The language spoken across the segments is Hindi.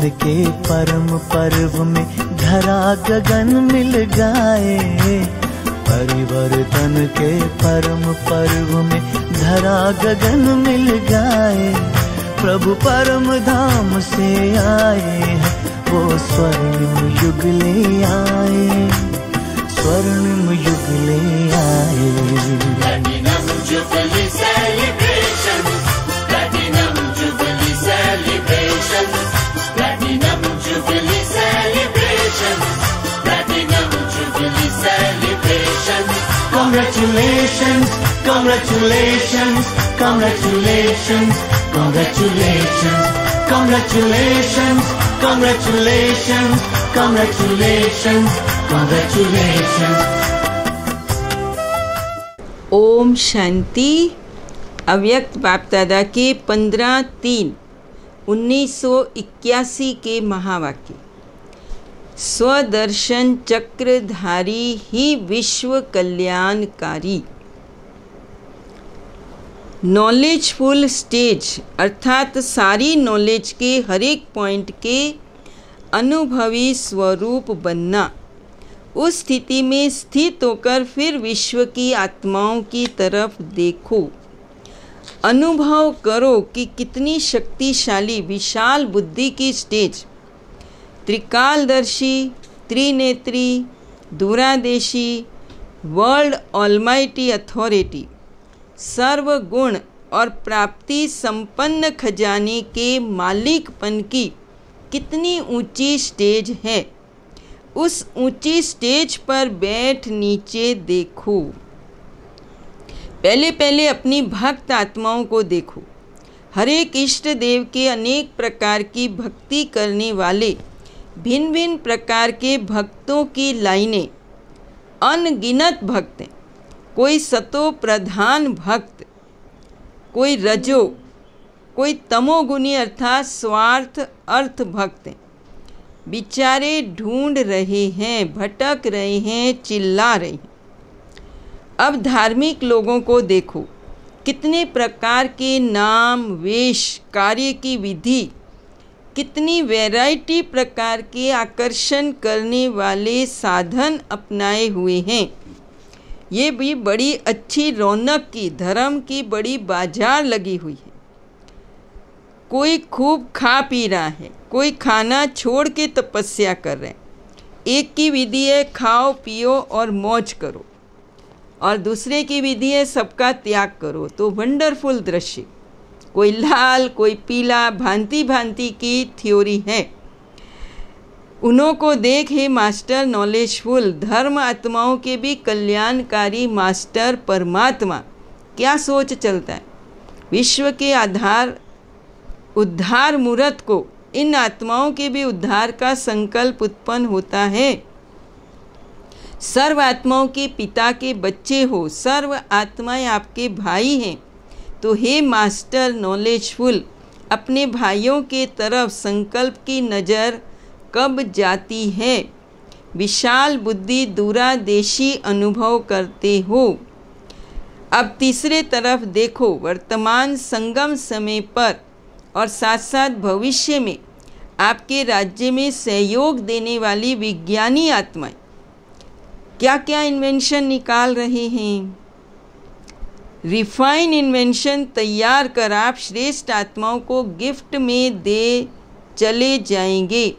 परिवर्तन के परम पर्व में धरा गगन मिल गाए। परिवर्तन के परम पर्व में धरा गगन मिल गाए। प्रभु परम धाम से आए हैं, वो स्वर्णिम युग ले आए, स्वर्णिम युग ले आए। Platinum Jubilee celebrations, Platinum Jubilee celebrations, Platinum Jubilee celebrations, Platinum Jubilee celebrations. Congratulations, congratulations, congratulations, congratulations, congratulations, congratulations, congratulations, congratulations. Om Shanti. अव्यक्त बाप दादा के 15/3/1981 के महावाक्य। स्वदर्शन चक्रधारी ही विश्व कल्याणकारी। नॉलेजफुल स्टेज अर्थात सारी नॉलेज के हर एक पॉइंट के अनुभवी स्वरूप बनना। उस स्थिति में स्थित होकर फिर विश्व की आत्माओं की तरफ देखो। अनुभव करो कि कितनी शक्तिशाली विशाल बुद्धि की स्टेज, त्रिकालदर्शी, त्रिनेत्री, दूरादेशी, वर्ल्ड ऑलमाइटी अथॉरिटी, सर्वगुण और प्राप्ति संपन्न खजाने के मालिकपन की कितनी ऊंची स्टेज है। उस ऊंची स्टेज पर बैठ नीचे देखो। पहले पहले अपनी भक्त आत्माओं को देखो। हर एक इष्ट देव के अनेक प्रकार की भक्ति करने वाले भिन्न भिन्न प्रकार के भक्तों की लाइनें, अनगिनत भक्त हैं। कोई सतो प्रधान भक्त, कोई रजो, कोई तमोगुनी अर्थात स्वार्थ अर्थ भक्त हैं। बेचारे ढूंढ रहे हैं, भटक रहे हैं, चिल्ला रहे हैं। अब धार्मिक लोगों को देखो, कितने प्रकार के नाम, वेश, कार्य की विधि, कितनी वैरायटी प्रकार के आकर्षण करने वाले साधन अपनाए हुए हैं। ये भी बड़ी अच्छी रौनक की, धर्म की बड़ी बाजार लगी हुई है। कोई खूब खा पी रहा है, कोई खाना छोड़ के तपस्या कर रहे हैं। एक की विधि है खाओ पियो और मौज करो, और दूसरे की विधि है सबका त्याग करो। तो वंडरफुल दृश्य, कोई लाल कोई पीला, भांति भांति की थ्योरी है। उन्हों को देख हे मास्टर नॉलेजफुल, धर्म आत्माओं के भी कल्याणकारी मास्टर परमात्मा क्या सोच चलता है। विश्व के आधार उद्धार मूर्त को इन आत्माओं के भी उद्धार का संकल्प उत्पन्न होता है। सर्व आत्माओं के पिता के बच्चे हो, सर्व आत्माएं आपके भाई हैं। तो हे मास्टर नॉलेजफुल, अपने भाइयों के तरफ संकल्प की नज़र कब जाती है। विशाल बुद्धि दूरादेशी अनुभव करते हो। अब तीसरे तरफ देखो, वर्तमान संगम समय पर और साथ साथ भविष्य में आपके राज्य में सहयोग देने वाली विज्ञानी आत्माएं क्या क्या इन्वेंशन निकाल रहे हैं। रिफाइन इन्वेंशन तैयार कर आप श्रेष्ठ आत्माओं को गिफ्ट में दे चले जाएंगे।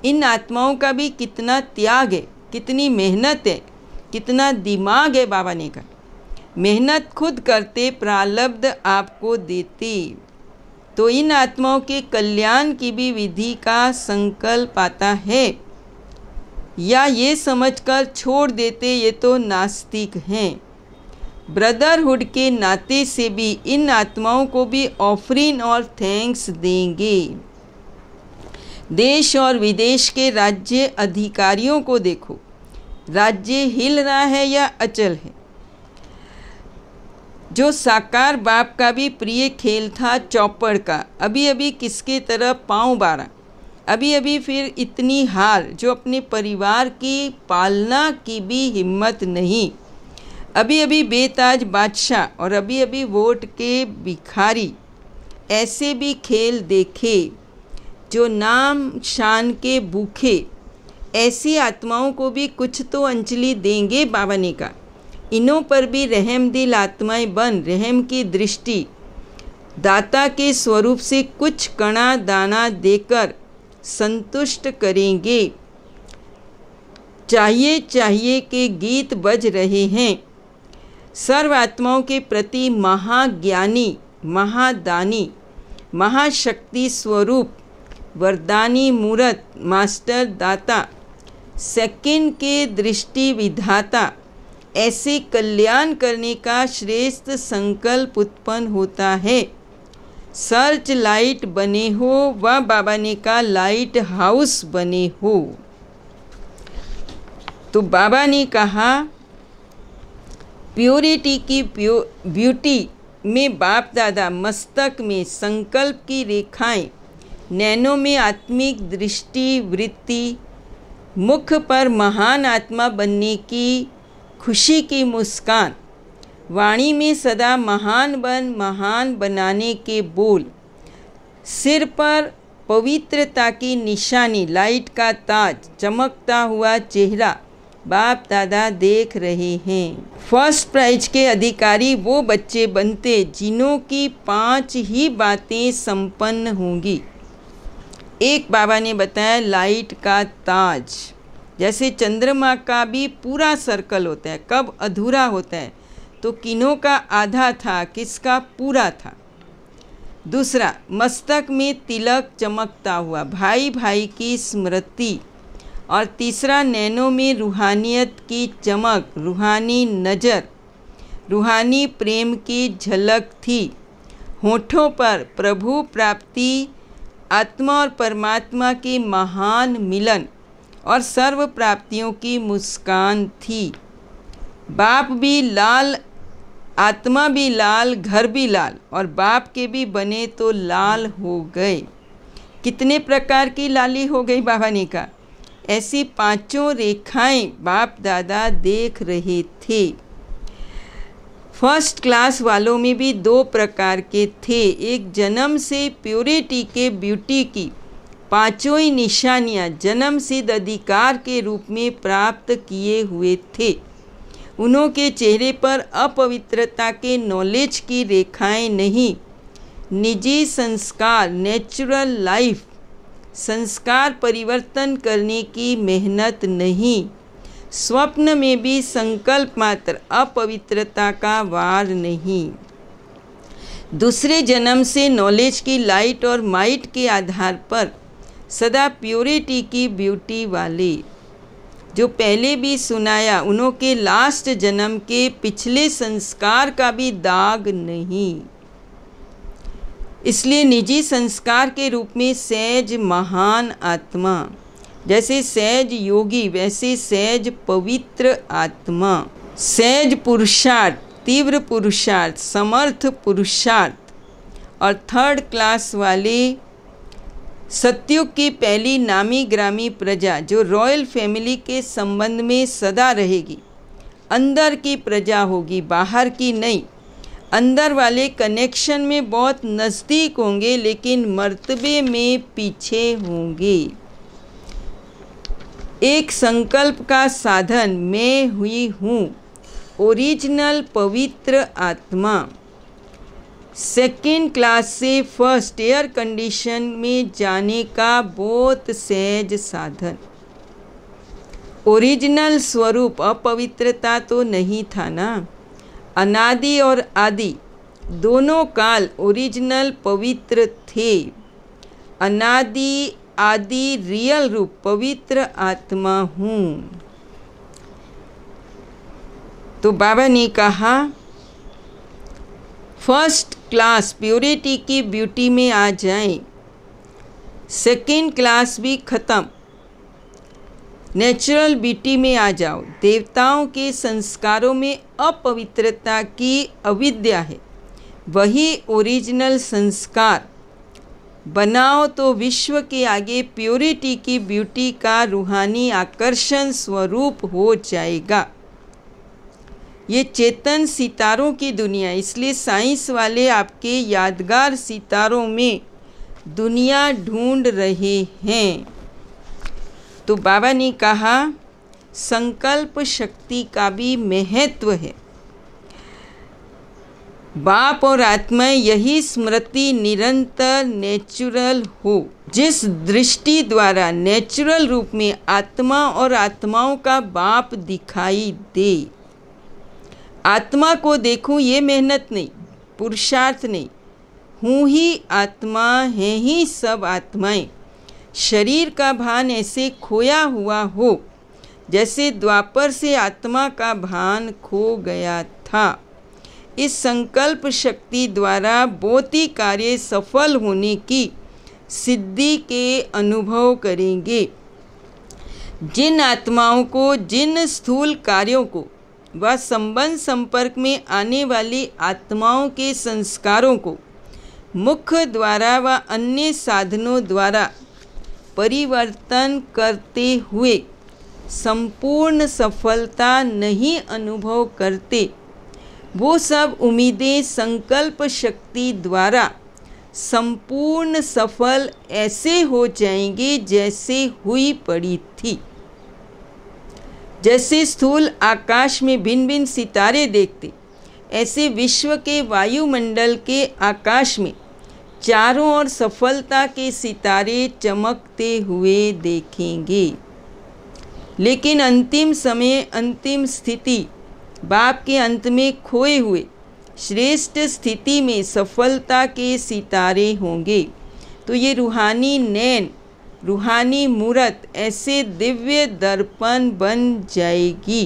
इन आत्माओं का भी कितना त्याग है, कितनी मेहनत है, कितना दिमाग है। बाबा ने कहा मेहनत खुद करते, प्रारब्ध आपको देते। तो इन आत्माओं के कल्याण की भी विधि का संकल्प आता है, या ये समझकर छोड़ देते ये तो नास्तिक हैं। ब्रदरहुड के नाते से भी इन आत्माओं को भी ऑफरिंग और थैंक्स देंगे। देश और विदेश के राज्य अधिकारियों को देखो, राज्य हिल रहा है या अचल है। जो साकार बाप का भी प्रिय खेल था चौपड़ का, अभी अभी किसके तरफ पाँव बारा, अभी अभी फिर इतनी हार, जो अपने परिवार की पालना की भी हिम्मत नहीं। अभी अभी बेताज बादशाह और अभी अभी वोट के भिखारी, ऐसे भी खेल देखे। जो नाम शान के भूखे, ऐसी आत्माओं को भी कुछ तो अंजलि देंगे बाबा ने कहा। इन्हों पर भी रहम दिल आत्माएं बन रहम की दृष्टि दाता के स्वरूप से कुछ कणा दाना देकर संतुष्ट करेंगे। चाहिए चाहिए के गीत बज रहे हैं। सर्व आत्माओं के प्रति महाज्ञानी, महादानी, महाशक्ति स्वरूप वरदानी मूर्त मास्टर दाता, सेकंड के दृष्टि विधाता, ऐसे कल्याण करने का श्रेष्ठ संकल्प उत्पन्न होता है। सर्च लाइट बने हो व बाबा ने कहा लाइट हाउस बने हो। तो बाबा ने कहा प्योरिटी की ब्यूटी में बाप दादा मस्तक में संकल्प की रेखाएं, नैनों में आत्मिक दृष्टि वृत्ति, मुख पर महान आत्मा बनने की खुशी की मुस्कान, वाणी में सदा महान महान बनाने के बोल, सिर पर पवित्रता की निशानी, लाइट का ताज, चमकता हुआ चेहरा बाप दादा देख रहे हैं। फर्स्ट प्राइज के अधिकारी वो बच्चे बनते जिन्हों की 5 ही बातें संपन्न होंगी। एक बाबा ने बताया लाइट का ताज, जैसे चंद्रमा का भी पूरा सर्कल होता है, कब अधूरा होता है तो किन्हों का आधा था, किसका पूरा था। दूसरा, मस्तक में तिलक चमकता हुआ, भाई भाई की स्मृति। और तीसरा, नैनों में रूहानियत की चमक, रूहानी नज़र, रूहानी प्रेम की झलक थी। होठों पर प्रभु प्राप्ति, आत्मा और परमात्मा के महान मिलन और सर्व प्राप्तियों की मुस्कान थी। बाप भी लाल, आत्मा भी लाल, घर भी लाल, और बाप के भी बने तो लाल हो गए। कितने प्रकार की लाली हो गई बाबा ने कहा। ऐसी 5 रेखाएं बाप दादा देख रहे थे। फर्स्ट क्लास वालों में भी 2 प्रकार के थे। एक जन्म से प्योरिटी के ब्यूटी की 5 ही निशानियां जन्म सिद्ध अधिकार के रूप में प्राप्त किए हुए थे। उन्हों के चेहरे पर अपवित्रता के नॉलेज की रेखाएं नहीं, निजी संस्कार, नेचुरल लाइफ, संस्कार परिवर्तन करने की मेहनत नहीं। स्वप्न में भी संकल्प मात्र, अपवित्रता का वार नहीं। दूसरे जन्म से नॉलेज की लाइट और माइट के आधार पर सदा प्योरिटी की ब्यूटी वाले, जो पहले भी सुनाया, उन्हों के लास्ट जन्म के पिछले संस्कार का भी दाग नहीं। इसलिए निजी संस्कार के रूप में सहज महान आत्मा, जैसे सहज योगी वैसे सहज पवित्र आत्मा, सहज पुरुषार्थ, तीव्र पुरुषार्थ, समर्थ पुरुषार्थ। और 3rd क्लास वाले सतयुग की पहली नामी ग्रामी प्रजा, जो रॉयल फैमिली के संबंध में सदा रहेगी, अंदर की प्रजा होगी, बाहर की नहीं। अंदर वाले कनेक्शन में बहुत नज़दीक होंगे लेकिन मर्तबे में पीछे होंगे। एक संकल्प का साधन मैं हुई हूँ, ओरिजिनल पवित्र आत्मा। 2nd क्लास से फर्स्ट एयर कंडीशन में जाने का बहुत सहज साधन। ओरिजिनल स्वरूप अपवित्रता तो नहीं था ना। अनादि और आदि दोनों काल ओरिजिनल पवित्र थे। अनादि आदि रियल रूप पवित्र आत्मा हूँ। तो बाबा ने कहा फर्स्ट क्लास प्योरिटी की ब्यूटी में आ जाएं, 2nd क्लास भी ख़त्म, नेचुरल ब्यूटी में आ जाओ। देवताओं के संस्कारों में अपवित्रता की अविद्या है, वही ओरिजिनल संस्कार बनाओ तो विश्व के आगे प्योरिटी की ब्यूटी का रूहानी आकर्षण स्वरूप हो जाएगा। ये चेतन सितारों की दुनिया, इसलिए साइंस वाले आपके यादगार सितारों में दुनिया ढूंढ रहे हैं। तो बाबा ने कहा संकल्प शक्ति का भी महत्व है। बाप और आत्मा यही स्मृति निरंतर नेचुरल हो, जिस दृष्टि द्वारा नेचुरल रूप में आत्मा और आत्माओं का बाप दिखाई दे। आत्मा को देखूं, ये मेहनत नहीं, पुरुषार्थ नहीं, हूँ ही आत्मा, है ही सब आत्माएं। शरीर का भान ऐसे खोया हुआ हो जैसे द्वापर से आत्मा का भान खो गया था। इस संकल्प शक्ति द्वारा भौतिक कार्य सफल होने की सिद्धि के अनुभव करेंगे। जिन आत्माओं को, जिन स्थूल कार्यों को व संबंध संपर्क में आने वाली आत्माओं के संस्कारों को मुख द्वारा व अन्य साधनों द्वारा परिवर्तन करते हुए संपूर्ण सफलता नहीं अनुभव करते, वो सब उम्मीदें संकल्प शक्ति द्वारा संपूर्ण सफल ऐसे हो जाएंगे जैसे हुई पड़ी थी। जैसे स्थूल आकाश में भिन्न भिन्न सितारे देखते, ऐसे विश्व के वायुमंडल के आकाश में चारों ओर सफलता के सितारे चमकते हुए देखेंगे। लेकिन अंतिम समय, अंतिम स्थिति बाप के अंत में खोए हुए श्रेष्ठ स्थिति में सफलता के सितारे होंगे। तो ये रूहानी नैन, रूहानी मूरत ऐसे दिव्य दर्पण बन जाएगी।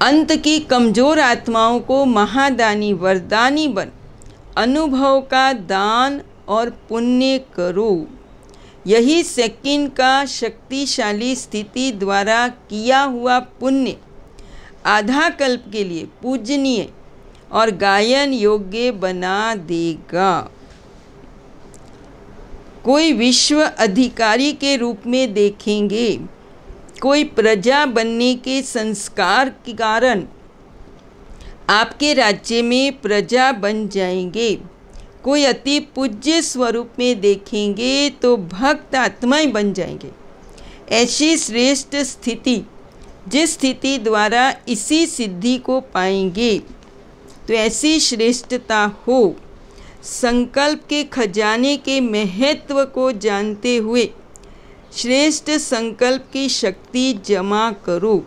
अंत की कमजोर आत्माओं को महादानी वरदानी बन अनुभव का दान और पुण्य करो। यही सेकंड का शक्तिशाली स्थिति द्वारा किया हुआ पुण्य आधा कल्प के लिए पूजनीय और गायन योग्य बना देगा। कोई विश्व अधिकारी के रूप में देखेंगे, कोई प्रजा बनने के संस्कार के कारण आपके राज्य में प्रजा बन जाएंगे। कोई अति पूज्य स्वरूप में देखेंगे तो भक्त आत्माएं बन जाएंगे। ऐसी श्रेष्ठ स्थिति, जिस स्थिति द्वारा इसी सिद्धि को पाएंगे, तो ऐसी श्रेष्ठता हो। संकल्प के खजाने के महत्व को जानते हुए श्रेष्ठ संकल्प की शक्ति जमा करो।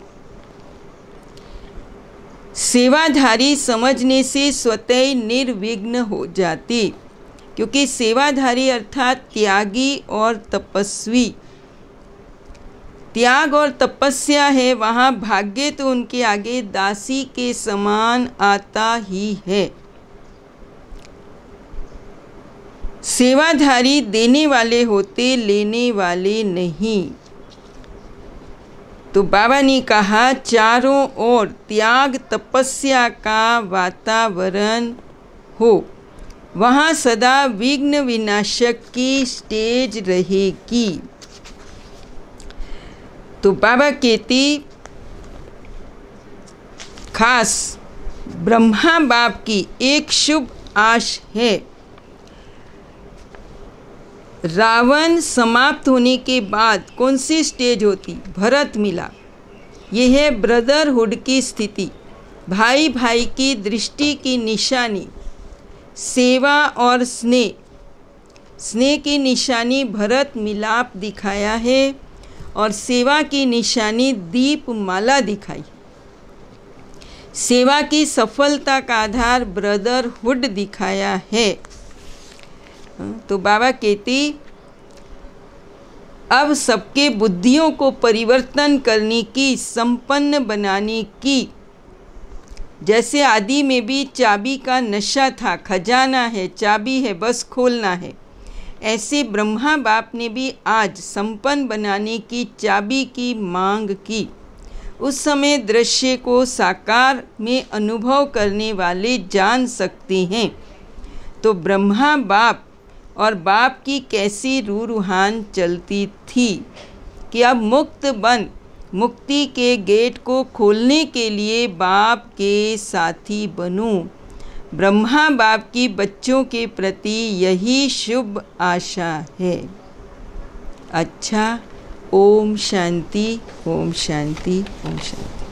सेवाधारी समझने से स्वतः निर्विघ्न हो जाते, क्योंकि सेवाधारी अर्थात त्यागी और तपस्वी। त्याग और तपस्या है, वहाँ भाग्य तो उनके आगे दासी के समान आता ही है। सेवाधारी देने वाले होते, लेने वाले नहीं। तो बाबा ने कहा चारों ओर त्याग तपस्या का वातावरण हो, वहाँ सदा विघ्न विनाशक की स्टेज रहेगी। तो बाबा कहती खास ब्रह्मा बाप की एक शुभ आश है। रावण समाप्त होने के बाद कौन सी स्टेज होती? भरत मिला। यह है ब्रदरहुड की स्थिति, भाई भाई की दृष्टि की निशानी, सेवा और स्नेह। स्नेह की निशानी भरत मिलाप दिखाया है और सेवा की निशानी दीप माला दिखाई। सेवा की सफलता का आधार ब्रदरहुड दिखाया है। तो बाबा कहती अब सबके बुद्धियों को परिवर्तन करने की, संपन्न बनाने की, जैसे आदि में भी चाबी का नशा था, खजाना है, चाबी है, बस खोलना है, ऐसे ब्रह्मा बाप ने भी आज संपन्न बनाने की चाबी की मांग की। उस समय दृश्य को साकार में अनुभव करने वाले जान सकते हैं। तो ब्रह्मा बाप और बाप की कैसी रूहान चलती थी कि अब मुक्त बन मुक्ति के गेट को खोलने के लिए बाप के साथी बनूं। ब्रह्मा बाप की बच्चों के प्रति यही शुभ आशा है। अच्छा, ओम शांति, ओम शांति, ओम शांति।